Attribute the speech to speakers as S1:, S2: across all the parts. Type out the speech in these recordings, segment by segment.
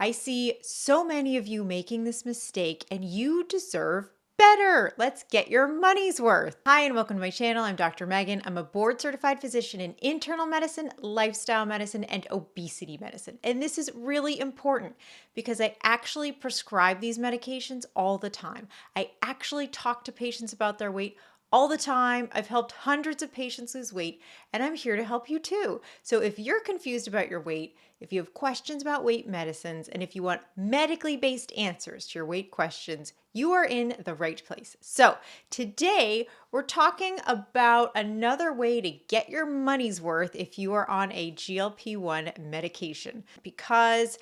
S1: I see so many of you making this mistake and you deserve better. Let's get your money's worth. Hi, and welcome to my channel. I'm Dr. Meghan. I'm a board certified physician in internal medicine, lifestyle medicine, and obesity medicine. And this is really important because I actually prescribe these medications all the time. I actually talk to patients about their weight all the time. I've helped hundreds of patients lose weight, and I'm here to help you too. So if you're confused about your weight, if you have questions about weight medicines, and if you want medically based answers to your weight questions, you are in the right place. So today we're talking about another way to get your money's worth if you are on a GLP-1 medication, because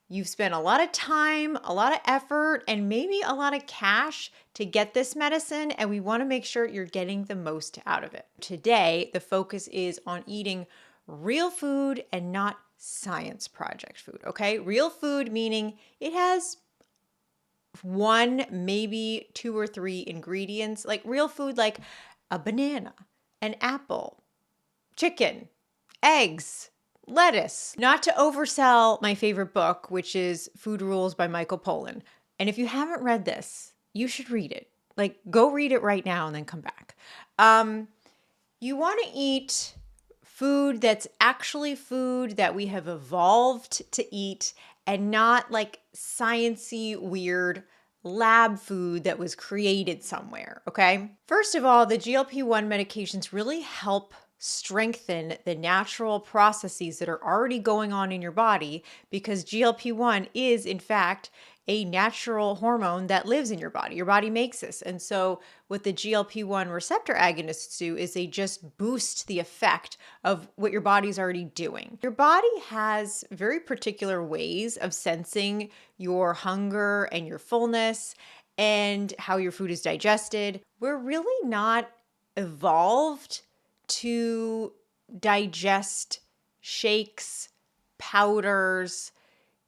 S1: you've spent a lot of time, a lot of effort, and maybe a lot of cash to get this medicine, and we want to make sure you're getting the most out of it. Today, the focus is on eating real food and not science project food, okay? Real food meaning it has one, maybe two or three ingredients, like real food, like a banana, an apple, chicken, eggs, lettuce. Not to oversell my favorite book, which is Food Rules by Michael Pollan. And if you haven't read this, you should read it. Like, go read it right now and then come back. You want to eat food that's actually food that we have evolved to eat, and not like sciencey, weird lab food that was created somewhere, okay? First of all, the GLP-1 medications really help strengthen the natural processes that are already going on in your body, because GLP-1 is in fact a natural hormone that lives in your body. Your body makes this. And so what the GLP-1 receptor agonists do is they just boost the effect of what your body's already doing. Your body has very particular ways of sensing your hunger and your fullness and how your food is digested. We're really not evolved to digest shakes, powders,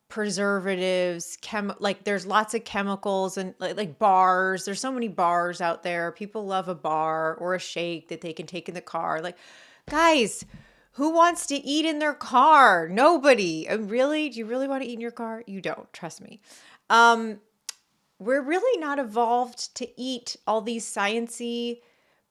S1: preservatives, like there's lots of chemicals and like bars. There's so many bars out there. People love a bar or a shake that they can take in the car. Like, guys, who wants to eat in their car? Nobody. Really? Do you really want to eat in your car? You don't. Trust me. We're really not evolved to eat all these sciencey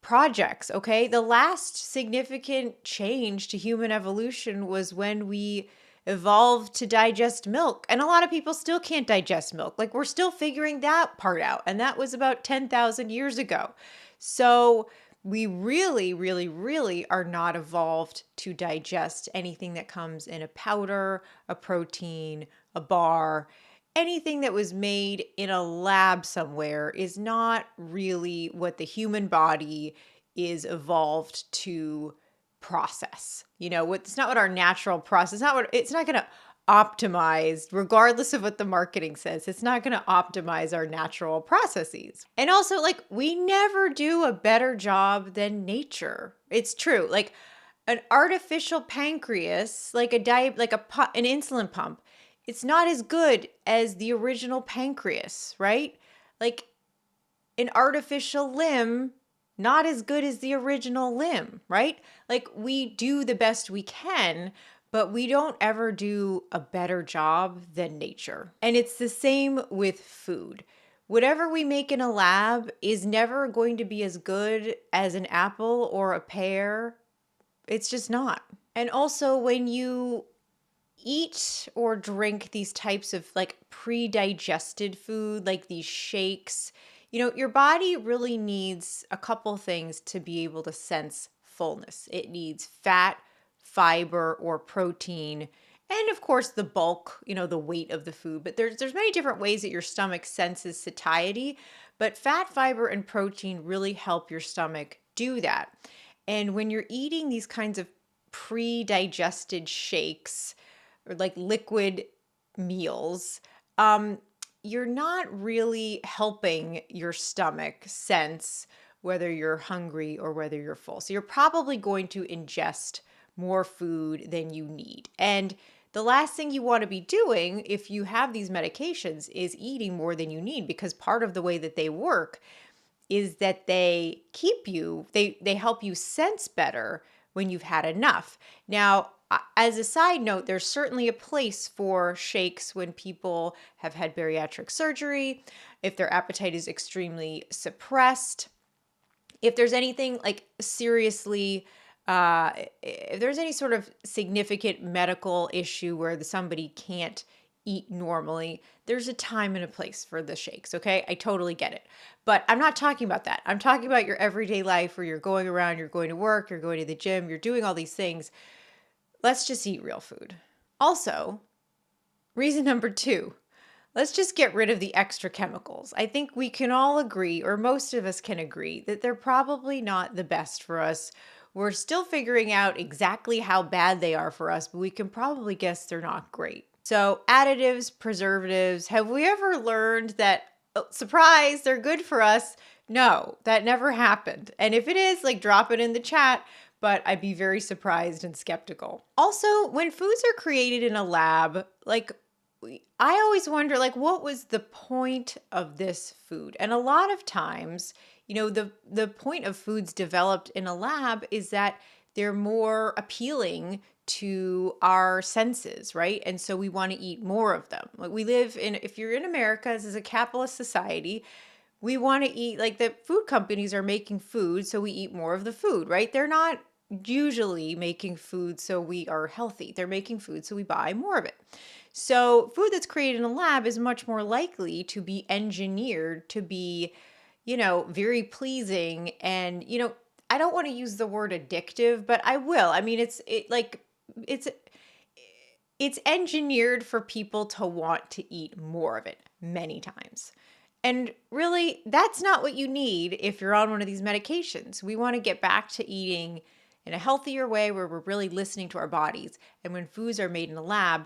S1: projects, okay? The last significant change to human evolution was when we evolved to digest milk. And a lot of people still can't digest milk. Like, we're still figuring that part out. And that was about 10,000 years ago. So we really, really, really are not evolved to digest anything that comes in a powder, a protein, a bar. Anything that was made in a lab somewhere is not really what the human body is evolved to process. You know, it's not what our natural process, it's not going to optimize, regardless of what the marketing says. It's not going to optimize our natural processes. And also, like, we never do a better job than nature. It's true. Like, an artificial pancreas, like an insulin pump, it's not as good as the original pancreas, right? Like, an artificial limb, not as good as the original limb, right? Like, we do the best we can, but we don't ever do a better job than nature. And it's the same with food. Whatever we make in a lab is never going to be as good as an apple or a pear. It's just not. And also, when you eat or drink these types of like pre-digested food, like these shakes, you know, your body really needs a couple things to be able to sense fullness. It needs fat, fiber, or protein, and of course the bulk, you know, the weight of the food. But there's many different ways that your stomach senses satiety, but fat, fiber, and protein really help your stomach do that. And when you're eating these kinds of pre-digested shakes or like liquid meals, you're not really helping your stomach sense whether you're hungry or whether you're full. So you're probably going to ingest more food than you need. And the last thing you want to be doing if you have these medications is eating more than you need, because part of the way that they work is that they help you sense better, when you've had enough. Now, as a side note, there's certainly a place for shakes when people have had bariatric surgery, if their appetite is extremely suppressed, if there's anything like seriously, if there's any sort of significant medical issue where somebody can't eat normally, there's a time and a place for the shakes, okay? I totally get it. But I'm not talking about that. I'm talking about your everyday life where you're going around, you're going to work, you're going to the gym, you're doing all these things. Let's just eat real food. Also, reason number 2, let's just get rid of the extra chemicals. I think we can all agree, or most of us can agree, that they're probably not the best for us. We're still figuring out exactly how bad they are for us, but we can probably guess they're not great. So additives, preservatives, have we ever learned that, oh, surprise, they're good for us? No, that never happened. And if it is, like, drop it in the chat, but I'd be very surprised and skeptical. Also, when foods are created in a lab, like, I always wonder, like, what was the point of this food? And a lot of times, the point of foods developed in a lab is that they're more appealing to our senses, right? And so we want to eat more of them. Like, we live in, if you're in America, this is a capitalist society. We want to eat, like, the food companies are making food, so we eat more of the food, right? They're not usually making food so we are healthy. They're making food so we buy more of it. So food that's created in a lab is much more likely to be engineered to be, very pleasing. And, I don't want to use the word addictive, but I will. I mean, it's engineered for people to want to eat more of it many times. And really, that's not what you need if you're on one of these medications. We want to get back to eating in a healthier way where we're really listening to our bodies. And when foods are made in a lab,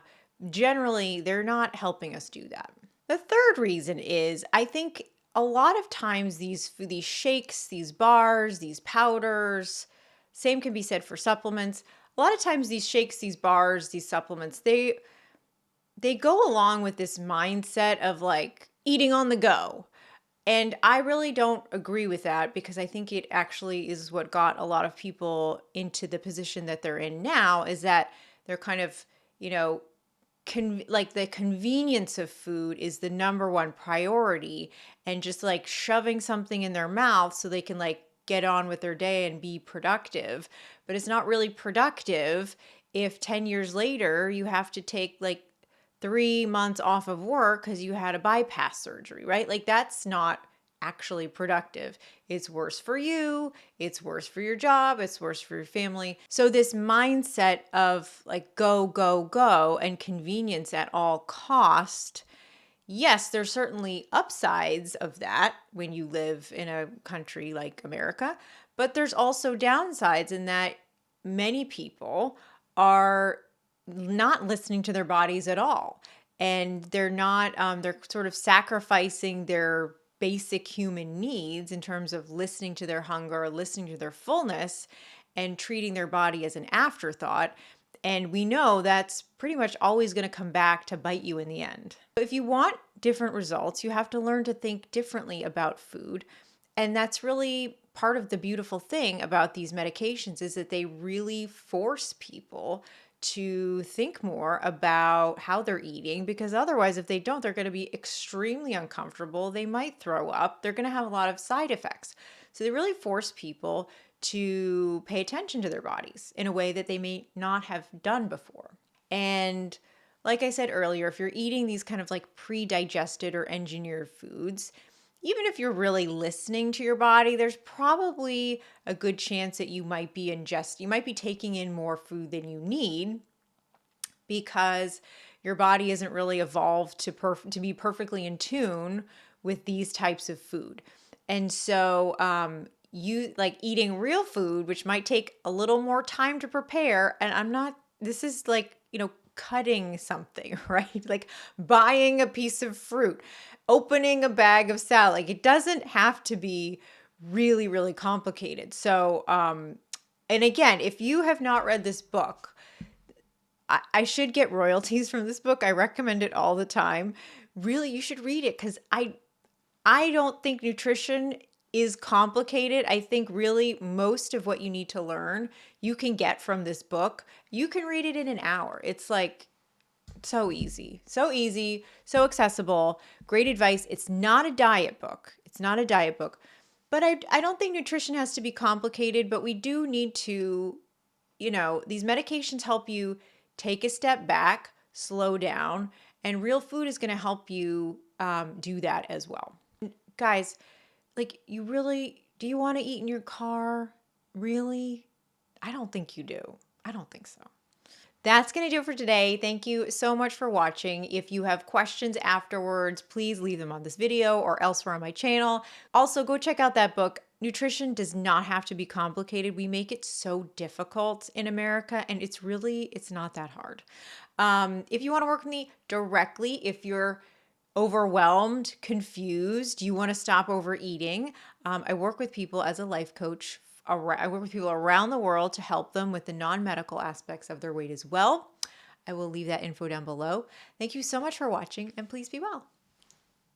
S1: generally, they're not helping us do that. The third reason is, I think a lot of times these shakes, these bars, these powders, same can be said for supplements. A lot of times these shakes, these bars, these supplements, they go along with this mindset of, like, eating on the go. And I really don't agree with that, because I think it actually is what got a lot of people into the position that they're in now, is that they're kind of, like, the convenience of food is the number one priority, and just, like, shoving something in their mouth so they can, like, get on with their day and be productive. But it's not really productive if 10 years later you have to take, like, 3 months off of work because you had a bypass surgery, right? Like, that's not actually productive. It's worse for you. It's worse for your job. It's worse for your family. So this mindset of, like, go, go, go, and convenience at all cost. Yes, there's certainly upsides of that when you live in a country like America, but there's also downsides in that many people are not listening to their bodies at all. And they're not, they're sort of sacrificing their basic human needs in terms of listening to their hunger, listening to their fullness, and treating their body as an afterthought. And we know that's pretty much always going to come back to bite you in the end. If you want different results, you have to learn to think differently about food. And that's really part of the beautiful thing about these medications, is that they really force people to think more about how they're eating, because otherwise, if they don't, they're going to be extremely uncomfortable. They might throw up. They're going to have a lot of side effects. So they really force people to pay attention to their bodies in a way that they may not have done before. And like I said earlier, if you're eating these kind of, like, pre-digested or engineered foods, even if you're really listening to your body, there's probably a good chance that you might be taking in more food than you need, because your body isn't really evolved to be perfectly in tune with these types of food. And so you, like, eating real food, which might take a little more time to prepare. And this is like, cutting something, right? Like buying a piece of fruit, opening a bag of salad. Like, it doesn't have to be really, really complicated. So, and again, if you have not read this book, I should get royalties from this book. I recommend it all the time. Really, you should read it, because I don't think nutrition is complicated. I think really most of what you need to learn, you can get from this book. You can read it in an hour. It's like so easy, so accessible. Great advice. It's not a diet book. It's not a diet book. But I don't think nutrition has to be complicated, but we do need to, these medications help you take a step back, slow down, and real food is going to help you do that as well. Guys, like, do you want to eat in your car? Really? I don't think you do. I don't think so. That's going to do it for today. Thank you so much for watching. If you have questions afterwards, please leave them on this video or elsewhere on my channel. Also, go check out that book. Nutrition does not have to be complicated. We make it so difficult in America, and it's not that hard. If you want to work with me directly, if you're overwhelmed, confused, you want to stop overeating, I work with people as a life coach. I work with people around the world to help them with the non-medical aspects of their weight as well. I will leave that info down below. Thank you so much for watching, and please be well.